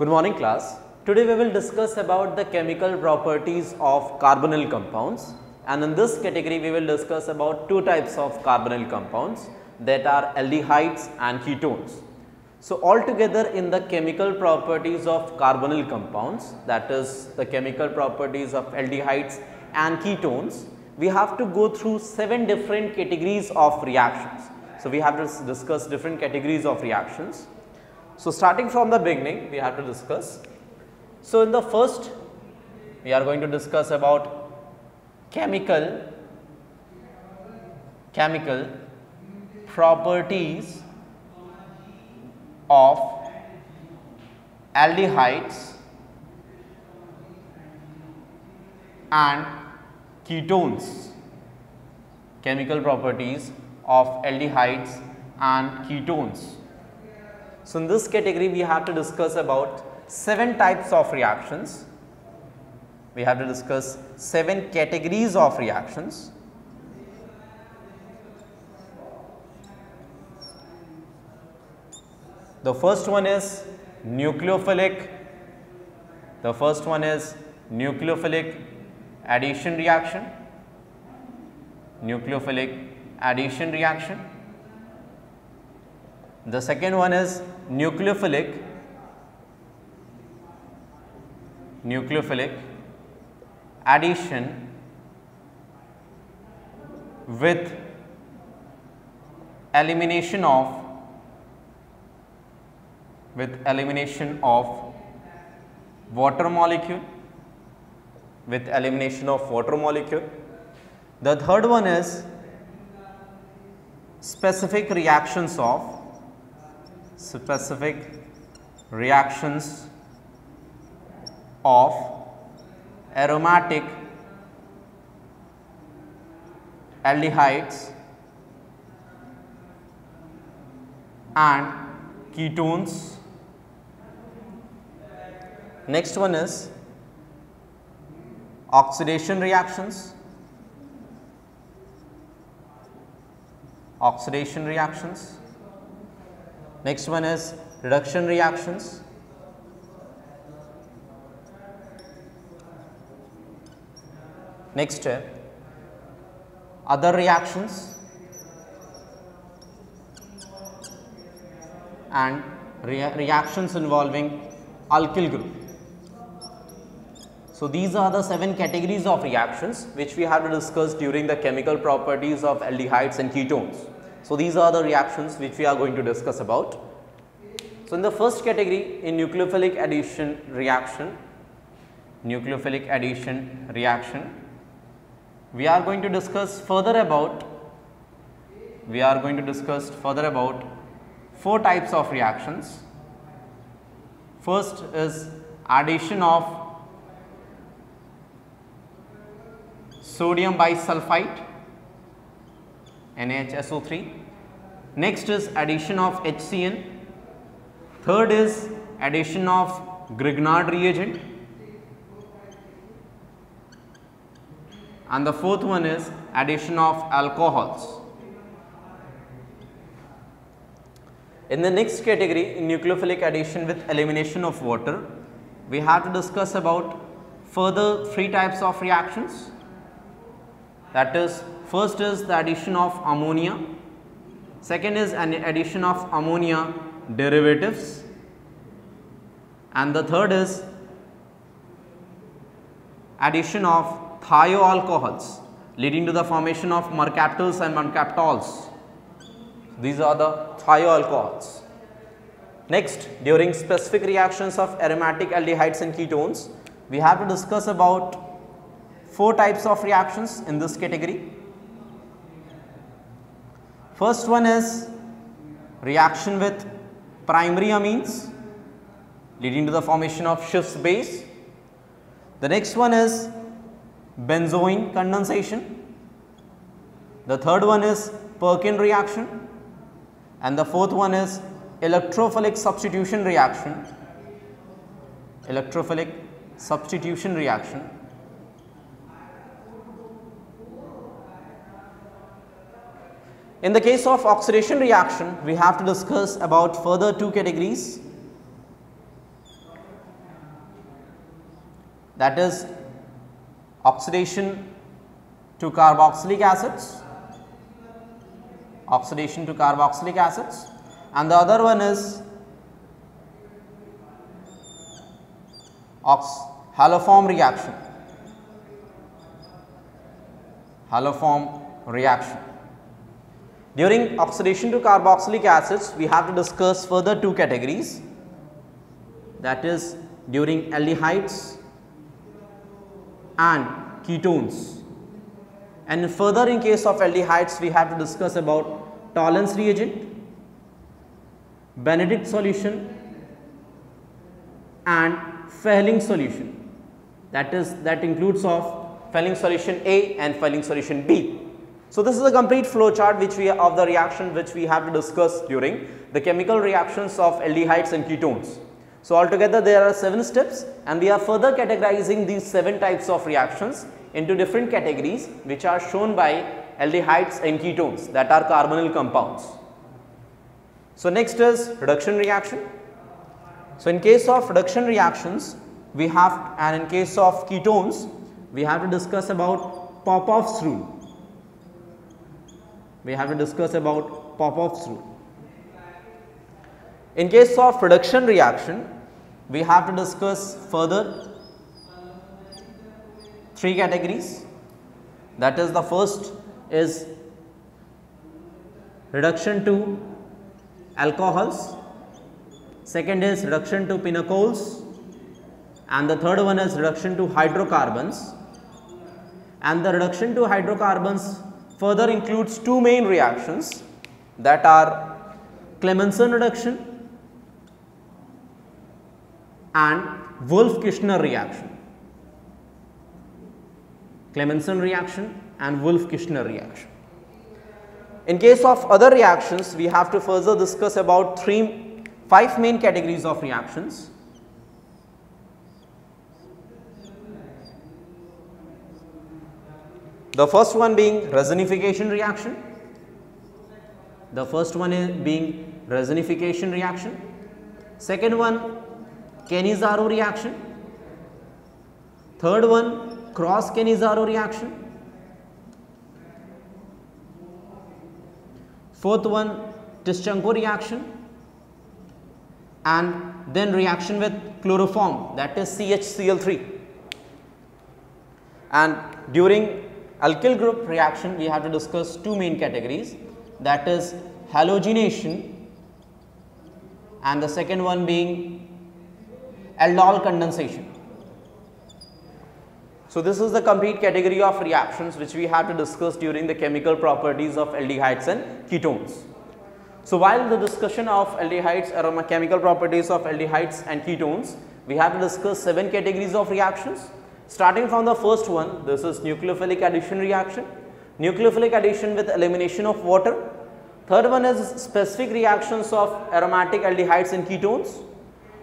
Good morning class. Today we will discuss about the chemical properties of carbonyl compounds, and in this category we will discuss about two types of carbonyl compounds, that are aldehydes and ketones. So altogether in the chemical properties of carbonyl compounds, that is the chemical properties of aldehydes and ketones, we have to go through 7 different categories of reactions. So we have to discuss different categories of reactions. So starting from the beginning, we have to discuss. So in the first, we are going to discuss about chemical properties of aldehydes and ketones. Chemical properties of aldehydes and ketones. So in this category we have to discuss about 7 types of reactions. We have to discuss 7 categories of reactions. The first one is nucleophilic. The first one is nucleophilic addition reaction. Nucleophilic addition reaction. The second one is nucleophilic addition with elimination of water molecule. The third one is specific reactions of aromatic aldehydes and ketones. Next one is oxidation reactions. Next one is reduction reactions. Next, other reactions and reactions involving alkyl group. So these are the 7 categories of reactions which we have to discuss during the chemical properties of aldehydes and ketones. So these are the reactions which we are going to discuss about. So in the first category, in nucleophilic addition reaction, we are going to discuss further about 4 types of reactions. First is addition of sodium bisulfite NaHSO3. Next is addition of HCN. Third is addition of Grignard reagent. And the fourth one is addition of alcohols. In the next category, in nucleophilic addition with elimination of water, we have to discuss about further 3 types of reactions. That is, first is the addition of ammonia, second is an addition of ammonia derivatives, and the third is addition of thioalcohols leading to the formation of mercaptals and mercaptols. These are the thioalcohols. Next, during specific reactions of aromatic aldehydes and ketones, we have to discuss about 4 types of reactions in this category. First one is reaction with primary amines leading to the formation of Schiff's base. The next one is benzoin condensation. The third one is Perkin reaction, and the fourth one is electrophilic substitution reaction. In the case of oxidation reaction, we have to discuss about further two categories. that is oxidation to carboxylic acids, oxidation to carboxylic acids, and the other one is haloform reaction, haloform reaction. During oxidation to carboxylic acids, we have to discuss further two categories, that is during aldehydes and ketones. And further, in case of aldehydes, we have to discuss about Tollens reagent, Benedict solution and Fehling solution, that includes of Fehling solution A and Fehling solution B. So, this is a complete flow chart of the reaction which we have to discuss during the chemical reactions of aldehydes and ketones. So, altogether there are 7 steps, and we are further categorizing these 7 types of reactions into different categories which are shown by aldehydes and ketones, that are carbonyl compounds. So, next is reduction reaction. So, in case of reduction reactions we have, and in case of ketones we have to discuss about Popoff's rule. We have to discuss about Popoff's rule. In case of reduction reaction, we have to discuss further 3 categories. That is, the first is reduction to alcohols, second is reduction to pinacols, and the third one is reduction to hydrocarbons. And the reduction to hydrocarbons further includes 2 main reactions, that are Clemmensen reduction and Wolff-Kishner reaction. Clemmensen reaction and Wolff-Kishner reaction. In case of other reactions, we have to further discuss about 5 main categories of reactions. The first one being resinification reaction. The first one is being resinification reaction. Second one, Cannizzaro reaction. Third one, cross Cannizzaro reaction. Fourth one, Tischenko reaction. And then reaction with chloroform, that is CHCl3. And during alkyl group reaction, we have to discuss 2 main categories, that is halogenation and the second one being aldol condensation. So, this is the complete category of reactions which we have to discuss during the chemical properties of aldehydes and ketones. So, while the discussion of aldehydes, chemical properties of aldehydes and ketones, we have to discuss 7 categories of reactions. Starting from the first one, this is nucleophilic addition reaction, nucleophilic addition with elimination of water. Third one is specific reactions of aromatic aldehydes and ketones.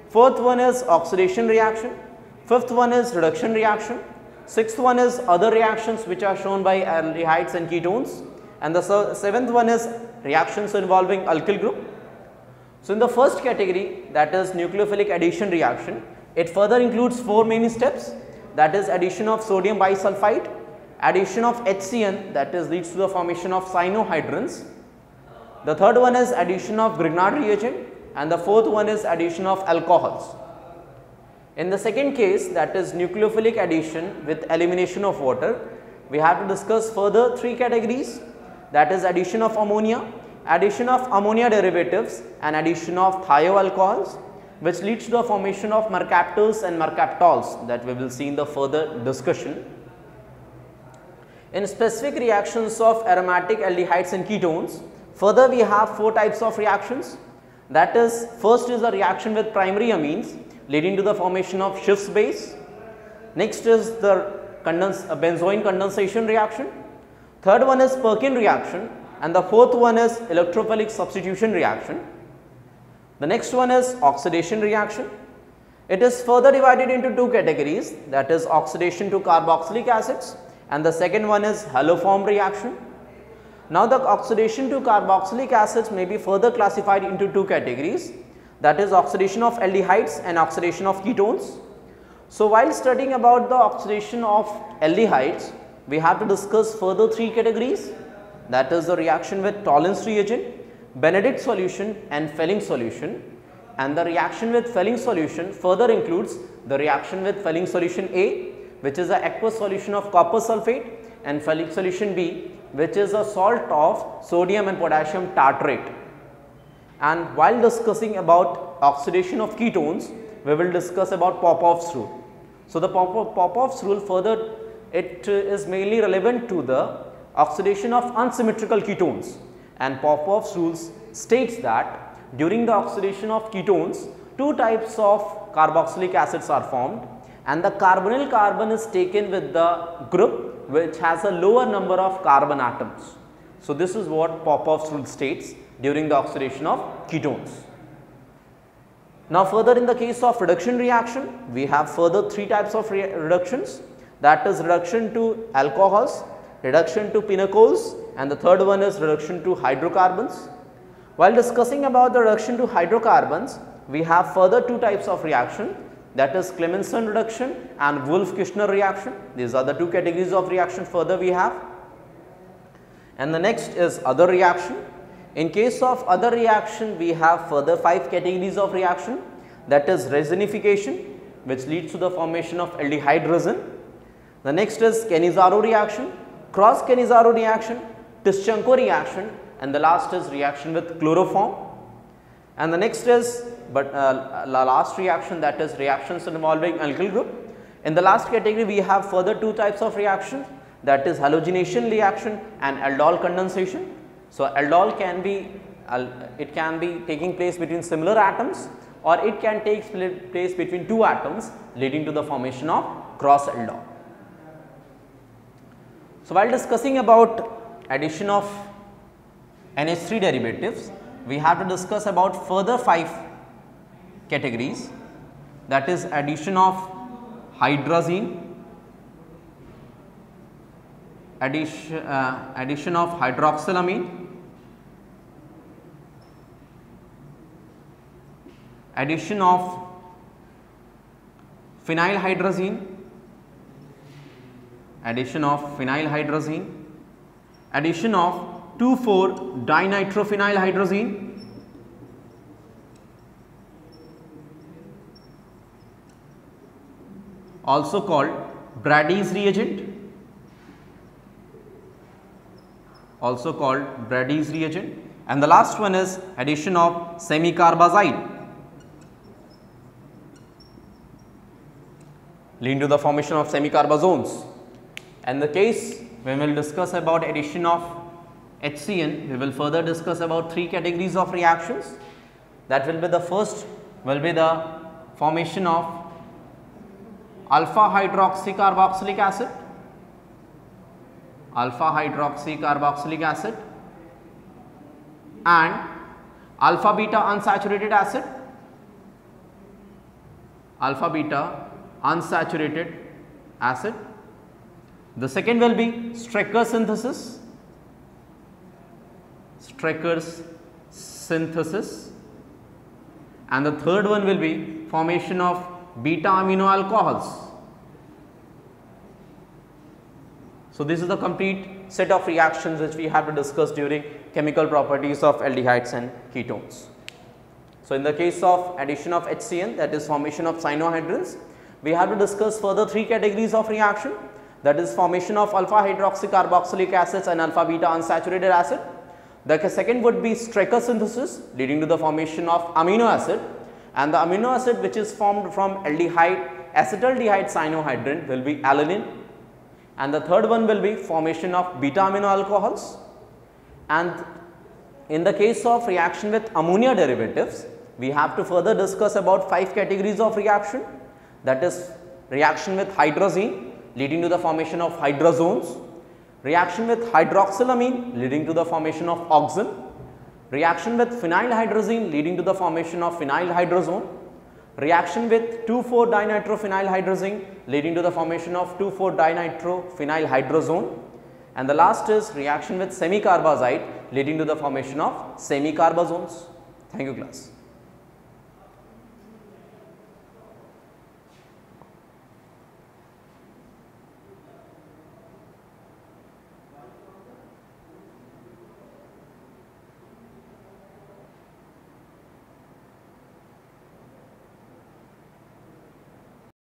Fourth one is oxidation reaction. Fifth one is reduction reaction. Sixth one is other reactions which are shown by aldehydes and ketones. And the seventh one is reactions involving alkyl group. So, in the first category, that is nucleophilic addition reaction, it further includes 4 main steps, that is addition of sodium bisulfite, addition of HCN, that is leads to the formation of cyanohydrins. The third one is addition of Grignard reagent, and the fourth one is addition of alcohols. In the second case, that is nucleophilic addition with elimination of water, we have to discuss further 3 categories, that is addition of ammonia derivatives and addition of thioalcohols, which leads to the formation of mercaptors and mercaptols, that we will see in the further discussion. In specific reactions of aromatic aldehydes and ketones, further we have 4 types of reactions, that is, first is a reaction with primary amines leading to the formation of Schiff's base. Next is the benzoin condensation reaction. Third one is Perkin reaction, and the fourth one is electrophilic substitution reaction. The next one is oxidation reaction. It is further divided into 2 categories, that is oxidation to carboxylic acids, and the second one is haloform reaction. Now, the oxidation to carboxylic acids may be further classified into 2 categories, that is oxidation of aldehydes and oxidation of ketones. So while studying about the oxidation of aldehydes, we have to discuss further three categories, that is the reaction with Tollens reagent, Benedict solution and Fehling solution. And the reaction with Fehling solution further includes the reaction with Fehling solution A, which is an aqueous solution of copper sulphate, and Fehling solution B, which is a salt of sodium and potassium tartrate. And while discussing about oxidation of ketones, we will discuss about Popoff's rule. So the Popoff's rule further, it is mainly relevant to the oxidation of unsymmetrical ketones, and Popoff's rules states that during the oxidation of ketones, two types of carboxylic acids are formed, and the carbonyl carbon is taken with the group which has a lower number of carbon atoms. So this is what Popoff's rule states during the oxidation of ketones. Now further, in the case of reduction reaction, we have further three types of reductions, that is reduction to alcohols, reduction to pinacols, and the third one is reduction to hydrocarbons. While discussing about the reduction to hydrocarbons, we have further two types of reaction, that is Clemmensen reduction and Wolff-Kishner reaction. These are the two categories of reaction further we have. And the next is other reaction. In case of other reaction, we have further 5 categories of reaction, that is resinification, which leads to the formation of aldehyde resin. The next is Cannizzaro reaction, cross Cannizzaro reaction, Tischenko reaction, and the last is reaction with chloroform. And the next is last reaction, that is reactions involving alkyl group. In the last category, we have further two types of reactions, that is halogenation reaction and aldol condensation. So aldol can be, it can be taking place between similar atoms, or it can take place between two atoms, leading to the formation of cross aldol. So while discussing about addition of NH3 derivatives, we have to discuss about further 5 categories, that is addition of hydrazine, addition of hydroxylamine, addition of phenylhydrazine, addition of phenylhydrazine, addition of 2,4-dinitrophenylhydrazine, also called Brady's reagent, and the last one is addition of semicarbazide, leading to the formation of semicarbazones. And the case when we will discuss about addition of HCN, we will further discuss about 3 categories of reactions. That will be the first will be the formation of alpha hydroxycarboxylic acid, and alpha beta unsaturated acid, The second will be Strecker's synthesis, and the third one will be formation of beta amino alcohols. So this is the complete set of reactions which we have to discuss during chemical properties of aldehydes and ketones. So in the case of addition of HCN, that is formation of cyanohydrins, we have to discuss further 3 categories of reaction, that is formation of alpha hydroxycarboxylic acids and alpha beta unsaturated acid. The second would be Strecker synthesis, leading to the formation of amino acid, and the amino acid which is formed from aldehyde acetaldehyde cyanohydrin will be alanine, and the third one will be formation of beta amino alcohols. And in the case of reaction with ammonia derivatives, we have to further discuss about 5 categories of reaction, that is reaction with hydrazine leading to the formation of hydrazones, reaction with hydroxylamine leading to the formation of oxen, reaction with phenylhydrazine leading to the formation of phenylhydrazone, reaction with 2,4-dinitrophenylhydrazine leading to the formation of 2,4-dinitrophenylhydrazone, and the last is reaction with semicarbazide leading to the formation of semicarbazones. Thank you, class.